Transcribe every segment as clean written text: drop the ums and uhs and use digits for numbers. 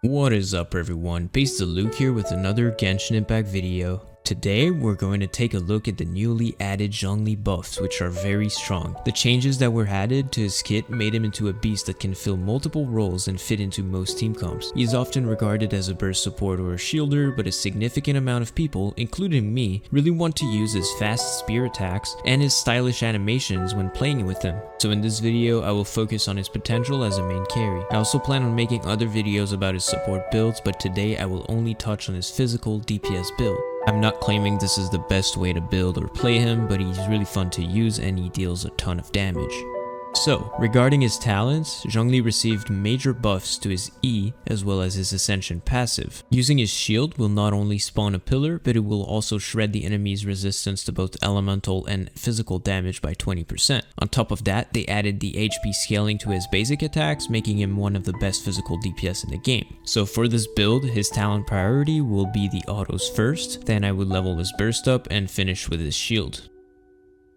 What is up everyone, Diluc here with another Genshin Impact video. Today we're going to take a look at the newly added Zhongli buffs, which are very strong. The changes that were added to his kit made him into a beast that can fill multiple roles and fit into most team comps. He is often regarded as a burst support or a shielder, but a significant amount of people, including me, really want to use his fast spear attacks and his stylish animations when playing with him. So in this video I will focus on his potential as a main carry. I also plan on making other videos about his support builds, but today I will only touch on his physical DPS build. I'm not claiming this is the best way to build or play him, but he's really fun to use and he deals a ton of damage. So, regarding his talents, Zhongli received major buffs to his E as well as his Ascension passive. Using his shield will not only spawn a pillar, but it will also shred the enemy's resistance to both elemental and physical damage by 20%. On top of that, they added the HP scaling to his basic attacks, making him one of the best physical DPS in the game. So for this build, his talent priority will be the autos first, then I would level his burst up and finish with his shield.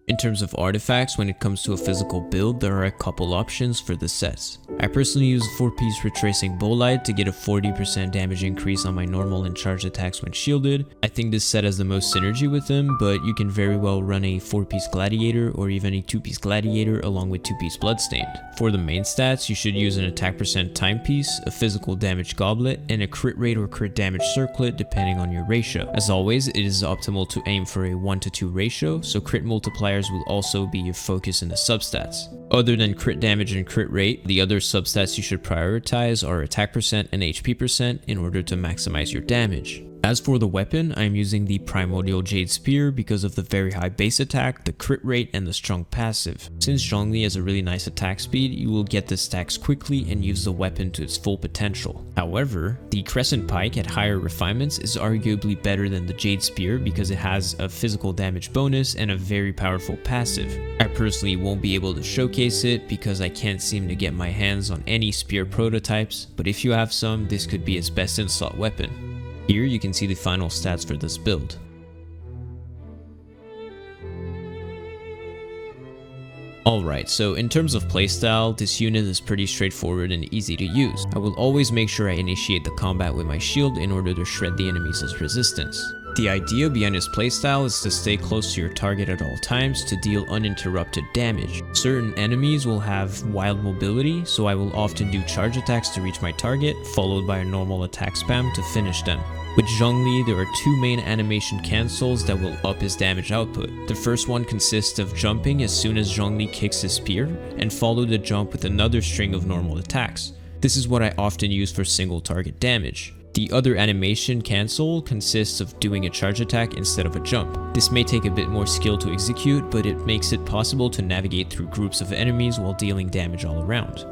In terms of artifacts, when it comes to a physical build, there are a couple options for the sets. I personally use a 4-piece retracing bolide to get a 40% damage increase on my normal and charge attacks when shielded. I think this set has the most synergy with them, but you can very well run a 4-piece gladiator or even a 2-piece gladiator along with 2-piece bloodstained. For the main stats, you should use an attack percent timepiece, a physical damage goblet, and a crit rate or crit damage circlet depending on your ratio. As always, it is optimal to aim for a 1:2 ratio, so crit multipliers will also be your focus in the substats. Other than crit damage and crit rate, the other substats you should prioritize are attack percent and HP percent in order to maximize your damage. As for the weapon, I am using the primordial Jade spear because of the very high base attack, the crit rate, and the strong passive. Since Zhongli has a really nice attack speed, you will get the stacks quickly and use the weapon to its full potential. However, the crescent pike at higher refinements is arguably better than the Jade spear because it has a physical damage bonus and a very powerful passive. I personally won't be able to showcase it because I can't seem to get my hands on any spear prototypes, but if you have some, this could be its best in slot weapon. Here you can see the final stats for this build. Alright, so in terms of playstyle, this unit is pretty straightforward and easy to use. I will always make sure I initiate the combat with my shield in order to shred the enemy's resistance. The idea behind his playstyle is to stay close to your target at all times to deal uninterrupted damage. Certain enemies will have wild mobility, so I will often do charge attacks to reach my target, followed by a normal attack spam to finish them. With Zhongli, there are two main animation cancels that will up his damage output. The first one consists of jumping as soon as Zhongli kicks his spear, and follow the jump with another string of normal attacks. This is what I often use for single target damage. The other animation cancel consists of doing a charge attack instead of a jump. This may take a bit more skill to execute, but it makes it possible to navigate through groups of enemies while dealing damage all around.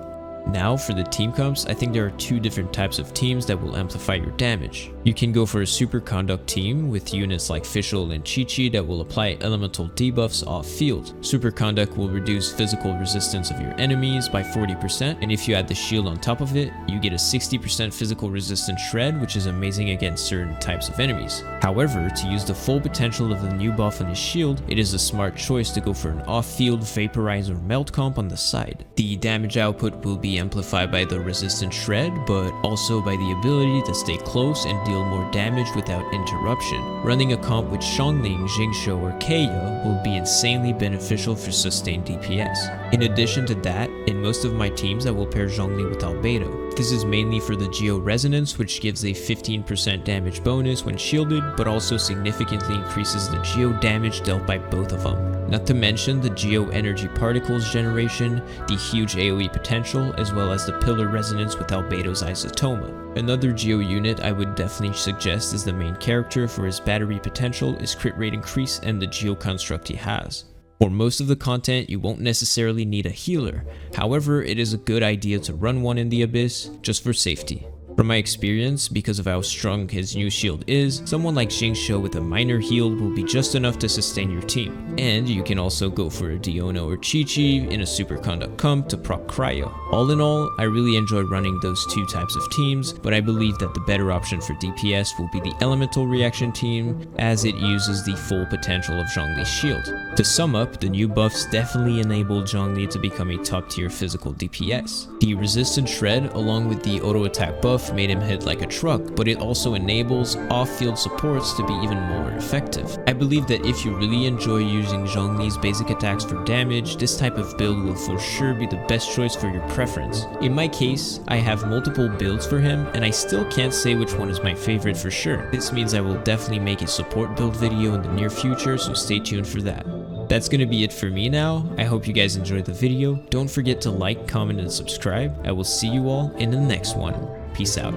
Now for the team comps, I think there are two different types of teams that will amplify your damage. You can go for a super conduct team with units like Fischl and Chi-Chi that will apply elemental debuffs off field. Super conduct will reduce physical resistance of your enemies by 40%, and if you add the shield on top of it, you get a 60% physical resistance shred, which is amazing against certain types of enemies. However, to use the full potential of the new buff on his shield, it is a smart choice to go for an off-field vaporize or melt comp on the side. The damage output will be amplified by the resistance shred, but also by the ability to stay close and deal more damage without interruption. Running a comp with Xiangling, Jingshou, or Keia will be insanely beneficial for sustained DPS. In addition to that, in most of my teams I will pair Zhongli with Albedo. This is mainly for the Geo Resonance, which gives a 15% damage bonus when shielded, but also significantly increases the Geo damage dealt by both of them. Not to mention the Geo Energy Particles generation, the huge AoE potential, as well as the Pillar Resonance with Albedo's Isotoma. Another Geo unit I would definitely suggest as the main character for his battery potential is crit rate increase and the Geo construct he has. For most of the content, you won't necessarily need a healer. However, it is a good idea to run one in the Abyss, just for safety. From my experience, because of how strong his new shield is, someone like Jingshou with a minor heal will be just enough to sustain your team. And you can also go for a Diona or Chi-Chi in a superconduct comp to proc cryo. All in all, I really enjoy running those two types of teams, but I believe that the better option for DPS will be the elemental reaction team, as it uses the full potential of Zhongli's shield. To sum up, the new buffs definitely enabled Zhongli to become a top tier physical DPS. The resistance shred, along with the auto attack buff, itself made him hit like a truck, but it also enables off-field supports to be even more effective. I believe that if you really enjoy using Zhongli's basic attacks for damage, this type of build will for sure be the best choice for your preference. In my case, I have multiple builds for him, and I still can't say which one is my favorite for sure. This means I will definitely make a support build video in the near future, so stay tuned for that. That's gonna be it for me now. I hope you guys enjoyed the video. Don't forget to like, comment, and subscribe. I will see you all in the next one. Peace out.